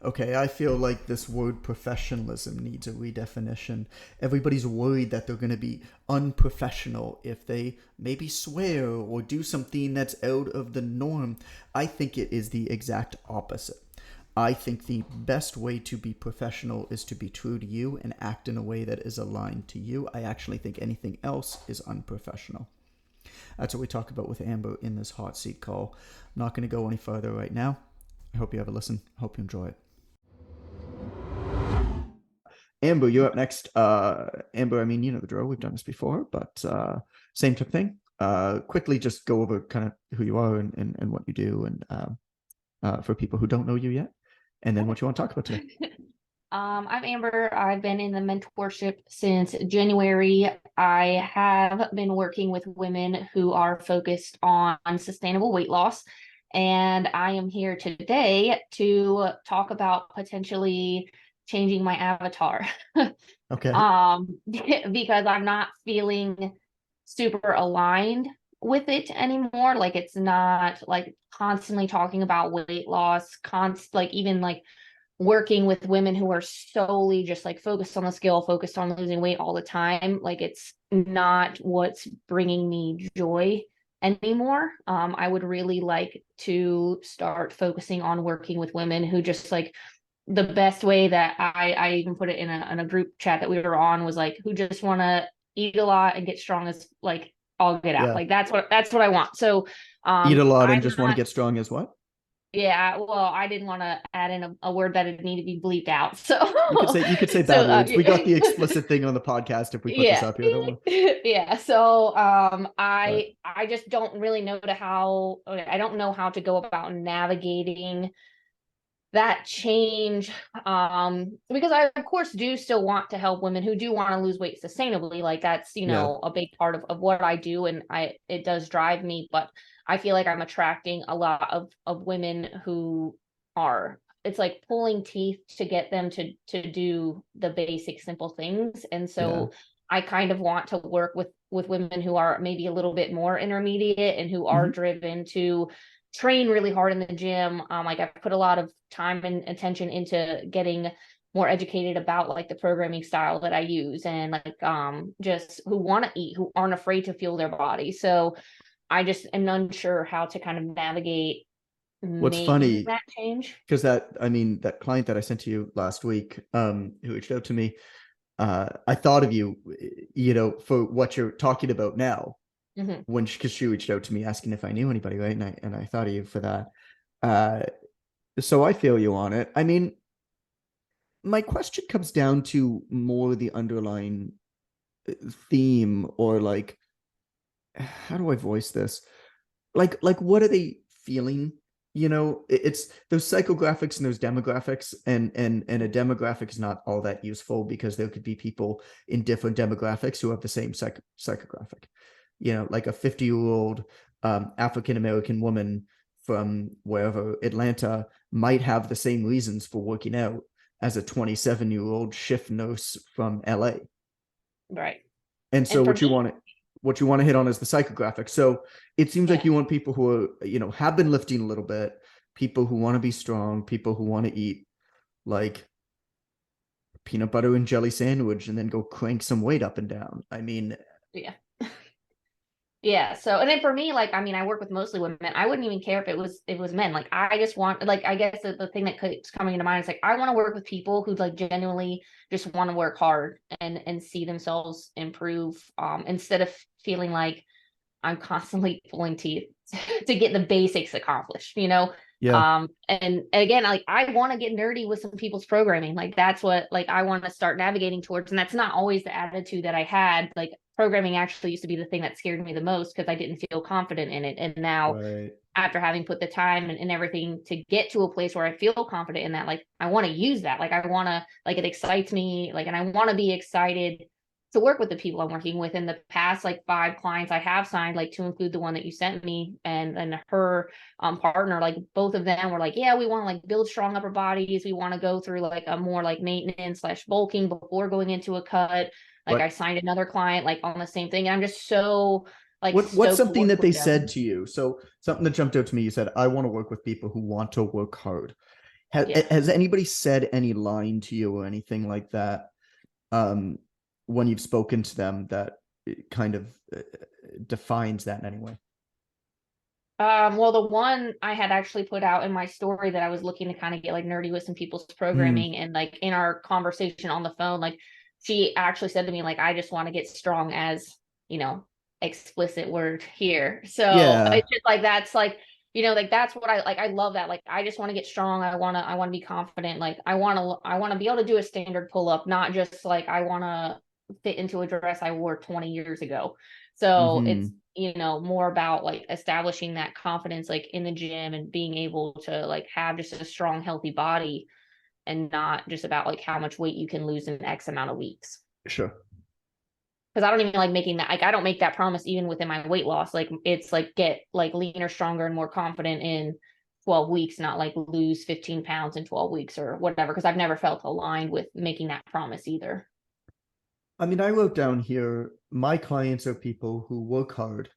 Okay, I feel like this word professionalism needs a redefinition. Everybody's worried that they're going to be unprofessional if they maybe swear or do something that's out of the norm. I think it is the exact opposite. I think the best way to be professional is to be true to you and act in a way that is aligned to you. I actually think anything else is unprofessional. That's what we talk about with Amber in this hot seat call. I'm not going to go any further right now. I hope you have a listen. I hope you enjoy it. Amber, you're up next. Amber, I mean, you know the drill. We've done this before, but same type of thing. Quickly just go over kind of who you are and what you do, and for people who don't know you yet, and then what you want to talk about today. I'm Amber. I've been in the mentorship since January. I have been working with women who are focused on sustainable weight loss. And I am here today to talk about potentially changing my avatar. Okay. Because I'm not feeling super aligned with it anymore. Like it's not like constantly talking about weight loss, like even like working with women who are solely just like focused on the skill, focused on losing weight all the time. Like it's not what's bringing me joy anymore. I would really like to start focusing on working with women who just like the best way that I even put it in a group chat that we were on was like who just want to eat a lot and get strong as like all get out. Yeah. Like that's what I want. So Eat a lot and I'm just want to not. get strong as what? Yeah, well, I didn't want to add in a word that would need to be bleeped out. So, You could say so bad words. We got the explicit thing on the podcast if we put this yeah, up here. Don't worry. yeah. So, But I just don't really know I don't know how to go about navigating that change. Because I of course do still want to help women who do want to lose weight sustainably. Like that's, yeah, a big part of what I do, and it does drive me, but I feel like I'm attracting a lot of women who are it's like pulling teeth to get them to do the basic simple things. And yeah. so I kind of want to work with women who are maybe a little bit more intermediate and who are Hmm. driven to train really hard in the gym. Like I've put a lot of time and attention into getting more educated about like the programming style that I use, and like just who want to eat, who aren't afraid to feel their body. So I just am unsure how to kind of navigate What's making funny, that change. because that client that I sent to you last week, who reached out to me, I thought of you, for what you're talking about now, Hmm. when because she reached out to me asking if I knew anybody, right? And I thought of you for that. Uh, so I feel you on it. I mean, my question comes down to more the underlying theme, or like, how do I voice this? Like what are they feeling? It's those psychographics and those demographics, and a demographic is not all that useful because there could be people in different demographics who have the same psychographic. Like a 50-year-old African American woman from wherever, Atlanta, might have the same reasons for working out as a 27-year-old shift nurse from LA. Right. And so And for what me, you want to hit on is the psychographic. So it seems like yeah. you want people who are, have been lifting a little bit, people who want to be strong, people who want to eat like peanut butter and jelly sandwich and then go crank some weight up and down. I mean, Yeah. Yeah. So, and then for me, like, I mean, I work with mostly women. I wouldn't even care if it was men. Like, I just want, like, I guess the thing that keeps coming into mind is like, I want to work with people who like genuinely just want to work hard and see themselves improve. Instead of feeling like I'm constantly pulling teeth to get the basics accomplished, you know? yeah, And again, like I want to get nerdy with some people's programming. Like that's what like I want to start navigating towards. And that's not always the attitude that I had. Like programming actually used to be the thing that scared me the most because I didn't feel confident in it. And now right. after having put the time and everything to get to a place where I feel confident in that, like I want to use that. Like I want to, like it excites me, like, and I want to be excited to work with the people I'm working with. In the past, like 5 clients I have signed, like to include the one that you sent me and her partner, like both of them were like, yeah, we want to like build strong upper bodies. We want to go through like a more like maintenance slash bulking before going into a cut. Like I What signed another client like on the same thing. And I'm just so like what's stoked to something work that with they said them. to you? So something that jumped out to me, you said, I want to work with people who want to work hard. Yeah. Has anybody said any line to you or anything like that, um, when you've spoken to them, that kind of defines that in any way? Well, the one I had actually put out in my story that I was looking to kind of get like nerdy with some people's Mm, programming, and like in our conversation on the phone, like she actually said to me, like, I just want to get strong as, you know, explicit word here. So yeah. it's just like that's like, like that's what I like. I love that. Like I just want to get strong. I wanna be confident. Like I wanna be able to do a standard pull-up, not just like I wanna fit into a dress I wore 20 years ago. So it's, Hmm. more about like establishing that confidence like in the gym and being able to like have just a strong, healthy body, and not just about like how much weight you can lose in X amount of weeks. Sure. Because I don't even like making that, like I don't make that promise even within my weight loss. Like it's like get like leaner, stronger, and more confident in 12 weeks, not like lose 15 pounds in 12 weeks or whatever. Because I've never felt aligned with making that promise either. I mean, I wrote down here, my clients are people who work hard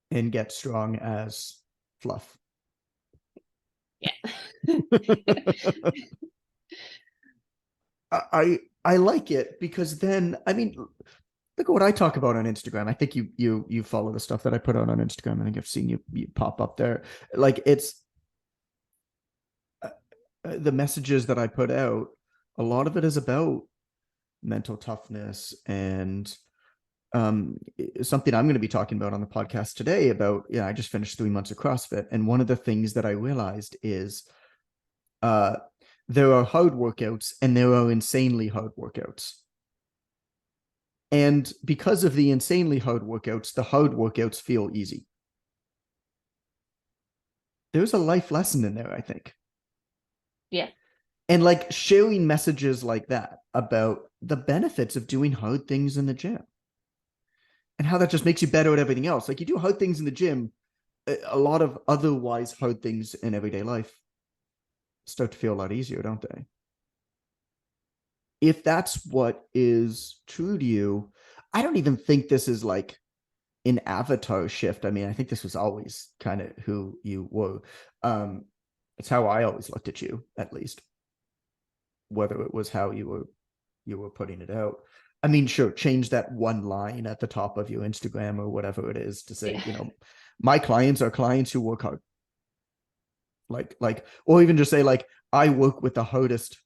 and get strong as fluff. Yeah. I like it because then, I mean, look at what I talk about on Instagram. I think you follow the stuff that I put out on Instagram. I think I've seen you pop up there. Like it's the messages that I put out. A lot of it is about mental toughness and something I'm going to be talking about on the podcast today about, I just finished 3 months of CrossFit. And one of the things that I realized is uh, there are hard workouts and there are insanely hard workouts. And because of the insanely hard workouts, the hard workouts feel easy. There's a life lesson in there, I think. Yeah. And like sharing messages like that about the benefits of doing hard things in the gym and how that just makes you better at everything else. Like you do hard things in the gym, a lot of otherwise hard things in everyday life start to feel a lot easier, don't they? If that's what is true to you, I don't even think this is like an avatar shift. I mean, I think this was always kind of who you were. Um, it's how I always looked at you, at least, whether it was how you were putting it out. I mean, sure, change that one line at the top of your Instagram or whatever it is to say, Yeah. my clients are clients who work hard. Like, or even just say, like, I work with the hardest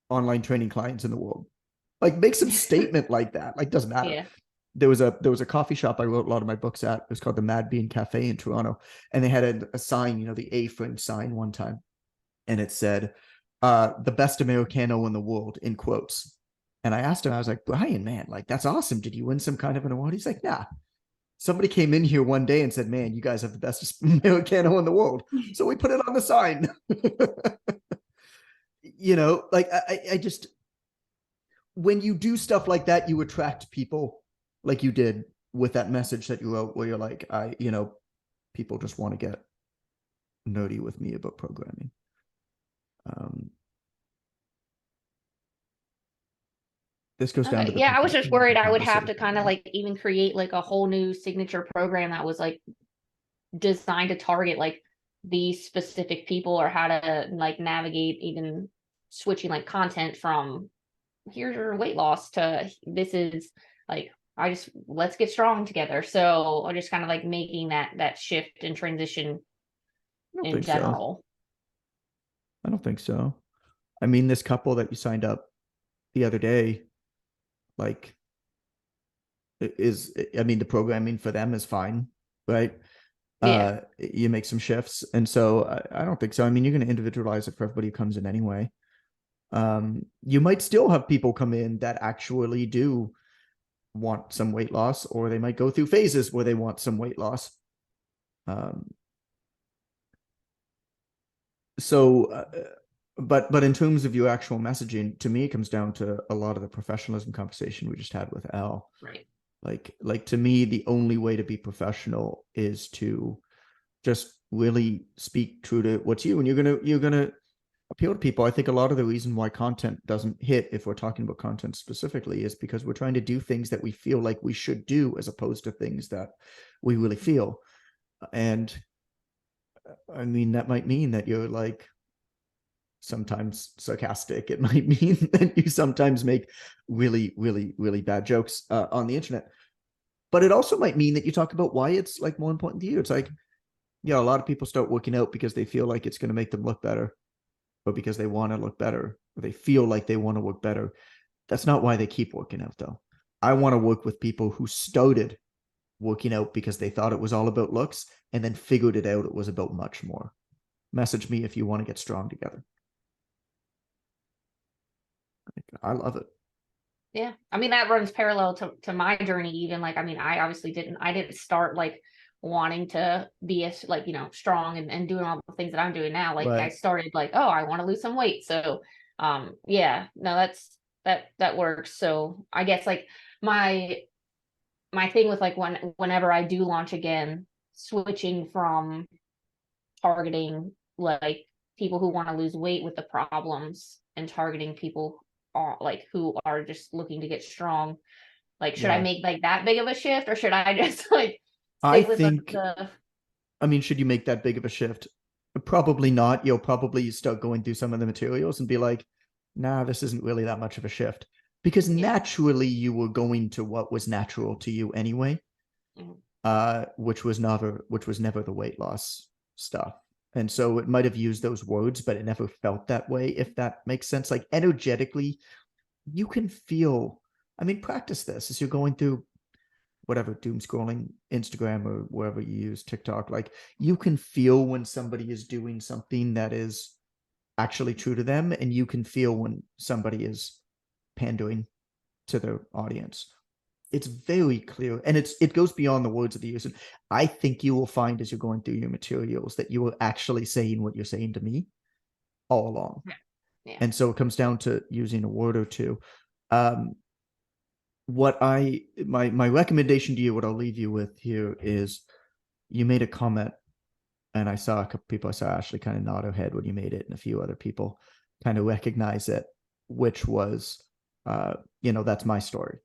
online training clients in the world. Like, make some statement like that. Like, doesn't matter. Yeah. There was a coffee shop I wrote a lot of my books at. It was called the Mad Bean Cafe in Toronto, and they had a sign, the A frame sign one time, and it said, "The best Americano in the world," in quotes. And I asked him, I was like, Brian, man, like that's awesome. Did you win some kind of an award? He's like, nah. Somebody came in here one day and said, "Man, you guys have the best Americano in the world." So we put it on the sign. Like I just, when you do stuff like that, you attract people like you did with that message that you wrote, where you're like, people just want to get nerdy with me about programming. Um, this goes down Okay. to the Yeah, I was just professionalism worried I would have to conversation, kind of right? like even create like a whole new signature program that was like designed to target like these specific people, or how to like navigate even switching like content from here's your weight loss to this is like I just let's get strong together. So I just kind of like making that shift and transition I don't in think so. general. I don't think so. I mean, this couple that you signed up the other day, like, I mean, the programming for them is fine, right? Yeah. You make some shifts. And so I don't think so. I mean, you're going to individualize it for everybody who comes in anyway. You might still have people come in that actually do want some weight loss, or they might go through phases where they want some weight loss. Um, so, but in terms of your actual messaging, to me, it comes down to a lot of the professionalism conversation we just had with Al. Right. Like to me, the only way to be professional is to just really speak true to what's you, and you're gonna appeal to people. I think a lot of the reason why content doesn't hit, if we're talking about content specifically, is because we're trying to do things that we feel like we should do as opposed to things that we really feel. And I mean, that might mean that you're like sometimes sarcastic. It might mean that you sometimes make really, really, really bad jokes on the internet. But it also might mean that you talk about why it's like more important to you. It's like, you know, a lot of people start working out because they feel like it's going to make them look better, or because they want to look better, or they feel like they want to work better. That's not why they keep working out, though. I want to work with people who started working out because they thought it was all about looks and then figured it out it was about much more. Message me if you want to get strong together. I love it. Yeah. I mean, that runs parallel to my journey, even like, I mean, I didn't start like wanting to be as like, you know, strong and doing all the things that I'm doing now. Like I Right. started like, oh, I want to lose some weight. So yeah, no, that works. So I guess like my my thing with like whenever I do launch again, switching from targeting like people who want to lose weight with the problems and targeting people are like who are just looking to get strong. Like, should I Yeah. make like that big of a shift, or should I just like I stick with think, the I mean, should you make that big of a shift? Probably not. You'll probably start going through some of the materials and be like, nah, this isn't really that much of a shift. Because yeah. naturally you were going to what was natural to you anyway, Mhm. which was never the weight loss stuff. And so it might have used those words, but it never felt that way, if that makes sense. Like energetically, you can feel, I mean, practice this as you're going through whatever, doom scrolling Instagram or wherever you use TikTok. Like you can feel when somebody is doing something that is actually true to them, and you can feel when somebody is pandering to their audience. It's very clear, and it goes beyond the words of the user. I think you will find as you're going through your materials that you are actually saying what you're saying to me all along. Yeah. Yeah. And so it comes down to using a word or two. um, what I my recommendation to you, what I'll leave you with here is, you made a comment, and I saw a couple people, I saw Ashley kind of nod her head when you made it, and a few other people kind of recognize it, which was, that's my story.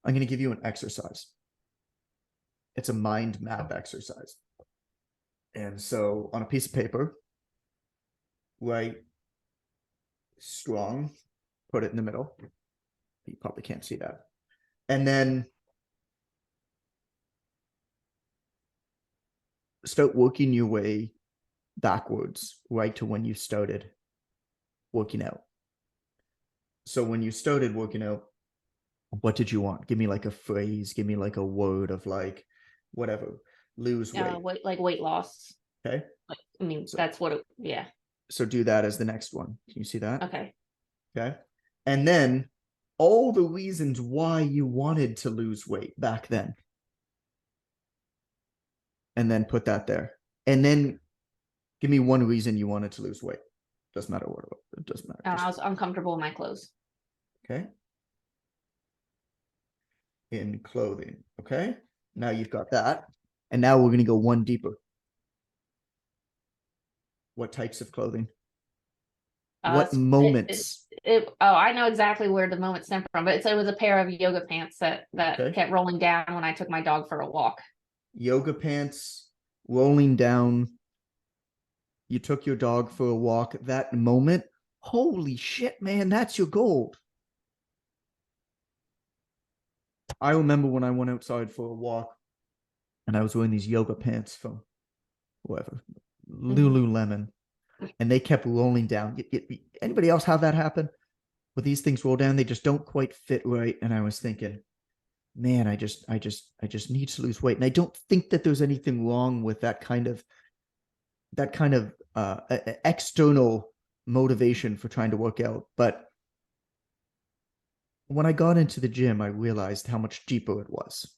I'm going to give you an exercise. It's a mind map exercise. And so on a piece of paper, write strong, put it in the middle. You probably can't see that. And then start working your way backwards right to when you started working out. So when you started working out, what did you want? Give me like a phrase, give me like a word of like whatever, lose weight. Weight like weight loss. Okay. Like, I mean, So that's what it, yeah. so do that as the next one. Can you see that? Okay. Okay. And then all the reasons why you wanted to lose weight back then. And then put that there. And then give me one reason you wanted to lose weight. Doesn't matter what it doesn't matter. I Just was uncomfortable in my clothes. okay. In clothing. Okay. Now you've got that. And now we're gonna go one deeper. What types of clothing? What moments? Oh, I know exactly where the moment stemmed from, but it was a pair of yoga pants that Okay. kept rolling down when I took my dog for a walk. Yoga pants, rolling down. You took your dog for a walk. That moment, holy shit, man, that's your gold. I remember when I went outside for a walk and I was wearing these yoga pants from whoever, Mhm. Lululemon, and they kept rolling down. Anybody else have that happen? Where these things roll down, they just don't quite fit right. And I was thinking, man, I just need to lose weight. And I don't think that there's anything wrong with that kind of external motivation for trying to work out. But when I got into the gym, I realized how much deeper it was.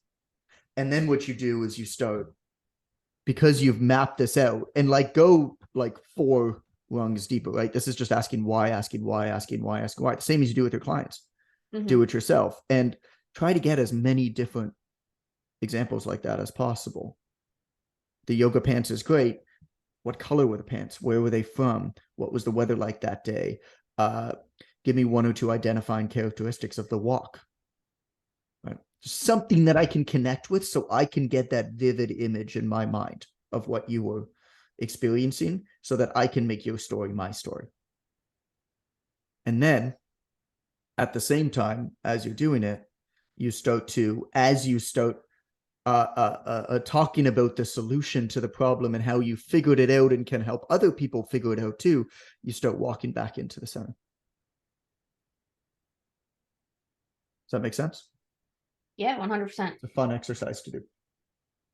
And then what you do is you start, because you've mapped this out, and like go like 4 rungs deeper, right? This is just asking why, asking why, asking why, asking why. The same as you do with your clients. Do Mhm. it yourself and try to get as many different examples like that as possible. The yoga pants is great. What color were the pants? Where were they from? What was the weather like that day? uh Give me one or two identifying characteristics of the walk. right? Something that I can connect with so I can get that vivid image in my mind of what you were experiencing so that I can make your story my story. And then at the same time, as you're doing it, you start to, as you start talking about the solution to the problem and how you figured it out and can help other people figure it out too, you start walking back into the center. Does that make sense? Yeah, 100%. It's a fun exercise to do.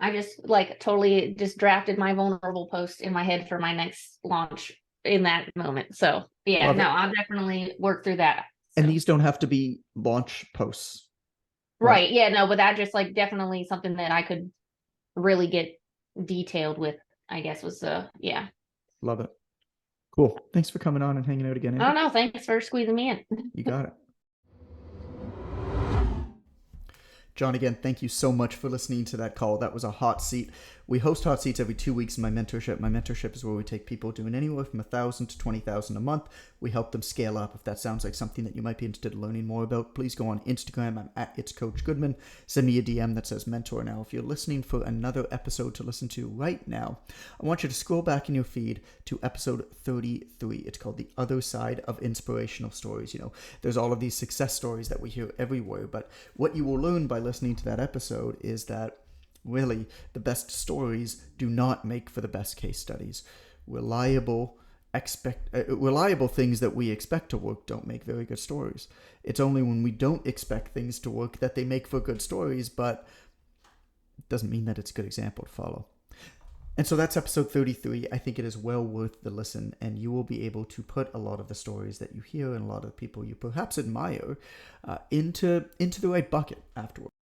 I just like totally just drafted my vulnerable post in my head for my next launch in that moment. So yeah, Love no, it. I'll definitely work through that. And So these don't have to be launch posts, right? right, yeah, no, but that just like definitely something that I could really get detailed with, I guess was yeah. Love it. Cool. Thanks for coming on and hanging out again, I don't Andy. know. Thanks for squeezing me in. You got it. John, again, thank you so much for listening to that call. That was a hot seat. We host hot seats every 2 weeks in my mentorship. My mentorship is where we take people doing anywhere from 1,000 to 20,000 a month. We help them scale up. If that sounds like something that you might be interested in learning more about, please go on Instagram. I'm at It's Coach Goodman. Send me a DM that says mentor. Now, if you're listening for another episode to listen to right now, I want you to scroll back in your feed to episode 33. It's called The Other Side of Inspirational Stories. You know, there's all of these success stories that we hear everywhere, but what you will learn by listening to that episode is that really the best stories do not make for the best case studies. Reliable things that we expect to work don't make very good stories. It's only when we don't expect things to work that they make for good stories, but it doesn't mean that it's a good example to follow. And so that's episode 33. I think it is well worth the listen, and you will be able to put a lot of the stories that you hear and a lot of the people you perhaps admire into the right bucket afterwards.